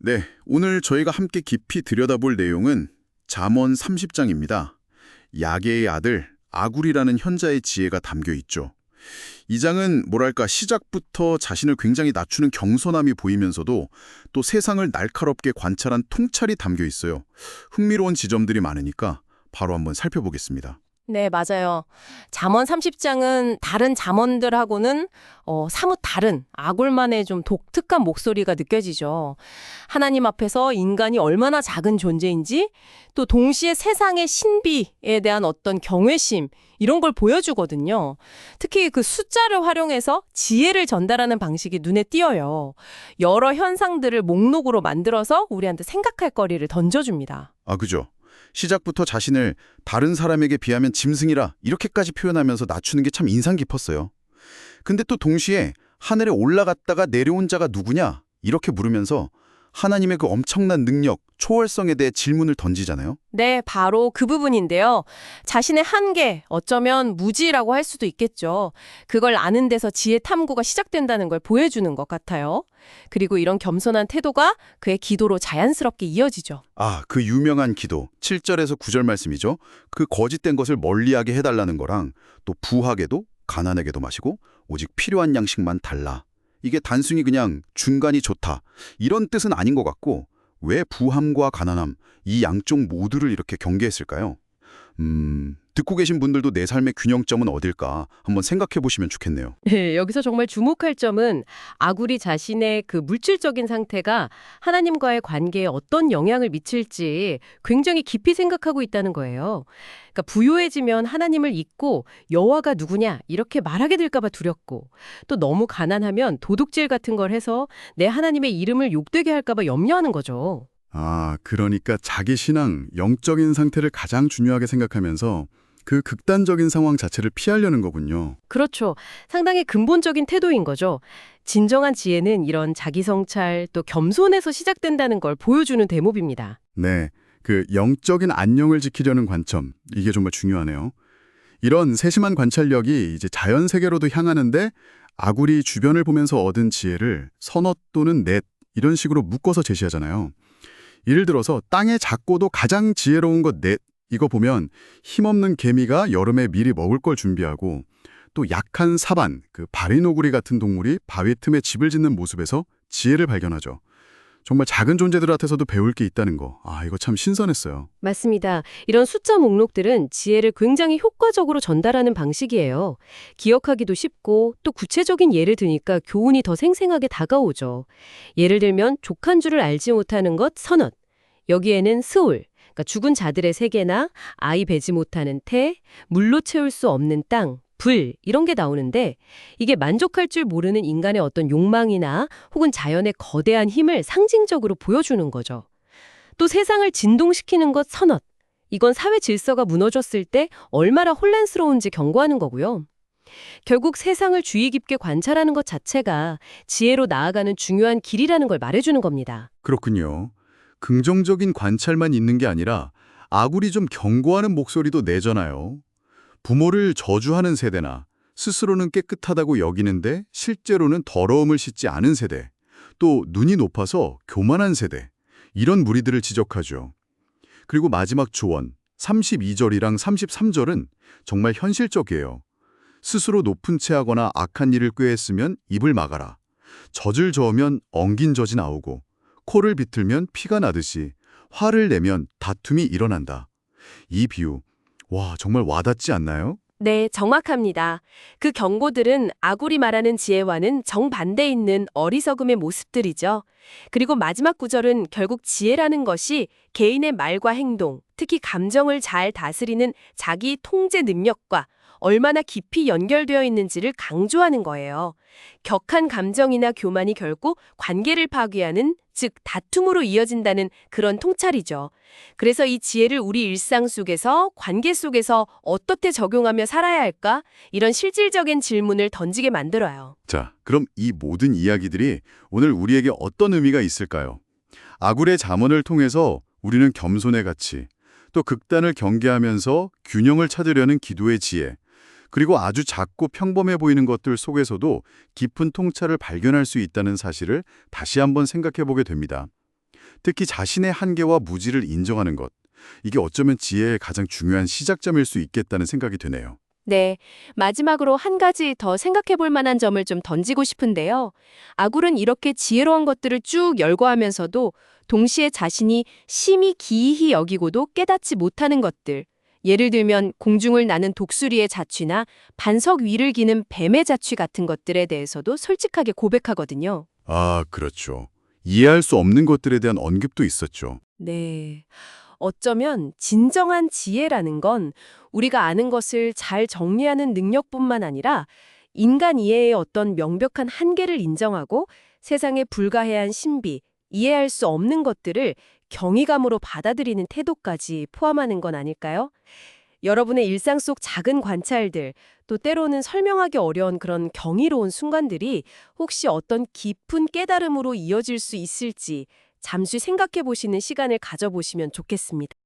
네, 오늘 저희가 함께 깊이 들여다볼 내용은 잠언 30장입니다. 야게의 아들 아굴이라는 현자의 지혜가 담겨 있죠. 이 장은 뭐랄까 시작부터 자신을 굉장히 낮추는 겸손함이 보이면서도 또 세상을 날카롭게 관찰한 통찰이 담겨 있어요. 흥미로운 지점들이 많으니까 바로 한번 살펴보겠습니다. 네, 맞아요. 잠언 30장은 다른 잠언들하고는 사뭇 다른 아굴만의 좀 독특한 목소리가 느껴지죠. 하나님 앞에서 인간이 얼마나 작은 존재인지 또 동시에 세상의 신비에 대한 어떤 경외심 이런 걸 보여주거든요. 특히 그 숫자를 활용해서 지혜를 전달하는 방식이 눈에 띄어요. 여러 현상들을 목록으로 만들어서 우리한테 생각할 거리를 던져줍니다. 아, 그죠? 시작부터 자신을 다른 사람에게 비하면 짐승이라 이렇게까지 표현하면서 낮추는 게 참 인상 깊었어요. 근데 또 동시에 하늘에 올라갔다가 내려온 자가 누구냐? 이렇게 물으면서 하나님의 그 엄청난 능력, 초월성에 대해 질문을 던지잖아요. 네, 바로 그 부분인데요. 자신의 한계, 어쩌면 무지라고 할 수도 있겠죠. 그걸 아는 데서 지혜 탐구가 시작된다는 걸 보여주는 것 같아요. 그리고 이런 겸손한 태도가 그의 기도로 자연스럽게 이어지죠. 아, 그 유명한 기도, 7절에서 9절 말씀이죠. 그 거짓된 것을 멀리하게 해달라는 거랑 또 부하게도 가난하게도 마시고 오직 필요한 양식만 달라. 이게 단순히 그냥 중간이 좋다. 이런 뜻은 아닌 것 같고 왜 부함과 가난함, 이 양쪽 모두를 이렇게 경계했을까요? 듣고 계신 분들도 내 삶의 균형점은 어딜까 한번 생각해 보시면 좋겠네요. 네, 여기서 정말 주목할 점은 아굴이 자신의 그 물질적인 상태가 하나님과의 관계에 어떤 영향을 미칠지 굉장히 깊이 생각하고 있다는 거예요. 그러니까 부유해지면 하나님을 잊고 여호와가 누구냐 이렇게 말하게 될까 봐 두렵고 또 너무 가난하면 도둑질 같은 걸 해서 내 하나님의 이름을 욕되게 할까 봐 염려하는 거죠. 아, 그러니까 자기 신앙, 영적인 상태를 가장 중요하게 생각하면서 그 극단적인 상황 자체를 피하려는 거군요. 그렇죠. 상당히 근본적인 태도인 거죠. 진정한 지혜는 이런 자기 성찰 또 겸손에서 시작된다는 걸 보여주는 대목입니다. 네, 그 영적인 안녕을 지키려는 관점, 이게 정말 중요하네요. 이런 세심한 관찰력이 이제 자연 세계로도 향하는데 아굴이 주변을 보면서 얻은 지혜를 선어 또는 넷 이런 식으로 묶어서 제시하잖아요. 예를 들어서 땅의 작고도 가장 지혜로운 것 넷 이거 보면 힘없는 개미가 여름에 미리 먹을 걸 준비하고 또 약한 사반, 그 바리노구리 같은 동물이 바위 틈에 집을 짓는 모습에서 지혜를 발견하죠. 정말 작은 존재들한테서도 배울 게 있다는 거. 아, 이거 참 신선했어요. 맞습니다. 이런 숫자 목록들은 지혜를 굉장히 효과적으로 전달하는 방식이에요. 기억하기도 쉽고 또 구체적인 예를 드니까 교훈이 더 생생하게 다가오죠. 예를 들면 족한 줄을 알지 못하는 것 선엇. 여기에는 스올, 그러니까 죽은 자들의 세계나 아이 베지 못하는 태, 물로 채울 수 없는 땅, 불 이런 게 나오는데 이게 만족할 줄 모르는 인간의 어떤 욕망이나 혹은 자연의 거대한 힘을 상징적으로 보여주는 거죠. 또 세상을 진동시키는 것 선엇. 이건 사회 질서가 무너졌을 때 얼마나 혼란스러운지 경고하는 거고요. 결국 세상을 주의 깊게 관찰하는 것 자체가 지혜로 나아가는 중요한 길이라는 걸 말해주는 겁니다. 그렇군요. 긍정적인 관찰만 있는 게 아니라 아굴이 좀 경고하는 목소리도 내잖아요. 부모를 저주하는 세대나 스스로는 깨끗하다고 여기는데 실제로는 더러움을 씻지 않은 세대, 또 눈이 높아서 교만한 세대, 이런 무리들을 지적하죠. 그리고 마지막 조언, 32절이랑 33절은 정말 현실적이에요. 스스로 높은 채 하거나 악한 일을 꾀했으면 입을 막아라. 젖을 저으면 엉긴 젖이 나오고 코를 비틀면 피가 나듯이 화를 내면 다툼이 일어난다. 이 비유, 와, 정말 와닿지 않나요? 네, 정확합니다. 그 경고들은 아굴이 말하는 지혜와는 정반대 있는 어리석음의 모습들이죠. 그리고 마지막 구절은 결국 지혜라는 것이 개인의 말과 행동, 특히 감정을 잘 다스리는 자기 통제 능력과 얼마나 깊이 연결되어 있는지를 강조하는 거예요. 격한 감정이나 교만이 결국 관계를 파괴하는, 즉 다툼으로 이어진다는 그런 통찰이죠. 그래서 이 지혜를 우리 일상 속에서, 관계 속에서 어떻게 적용하며 살아야 할까? 이런 실질적인 질문을 던지게 만들어요. 자, 그럼 이 모든 이야기들이 오늘 우리에게 어떤 의미가 있을까요? 아굴의 잠언을 통해서 우리는 겸손의 가치, 또 극단을 경계하면서 균형을 찾으려는 기도의 지혜, 그리고 아주 작고 평범해 보이는 것들 속에서도 깊은 통찰을 발견할 수 있다는 사실을 다시 한번 생각해 보게 됩니다. 특히 자신의 한계와 무지를 인정하는 것. 이게 어쩌면 지혜의 가장 중요한 시작점일 수 있겠다는 생각이 드네요. 네, 마지막으로 한 가지 더 생각해 볼 만한 점을 좀 던지고 싶은데요. 아굴은 이렇게 지혜로운 것들을 쭉 열거하면서도 동시에 자신이 심히 기이히 여기고도 깨닫지 못하는 것들, 예를 들면 공중을 나는 독수리의 자취나 반석 위를 기는 뱀의 자취 같은 것들에 대해서도 솔직하게 고백하거든요. 아, 그렇죠. 이해할 수 없는 것들에 대한 언급도 있었죠. 네. 어쩌면 진정한 지혜라는 건 우리가 아는 것을 잘 정리하는 능력뿐만 아니라 인간 이해의 어떤 명백한 한계를 인정하고 세상에 불가해한 신비, 이해할 수 없는 것들을 경이감으로 받아들이는 태도까지 포함하는 건 아닐까요? 여러분의 일상 속 작은 관찰들, 또 때로는 설명하기 어려운 그런 경이로운 순간들이 혹시 어떤 깊은 깨달음으로 이어질 수 있을지 잠시 생각해 보시는 시간을 가져보시면 좋겠습니다.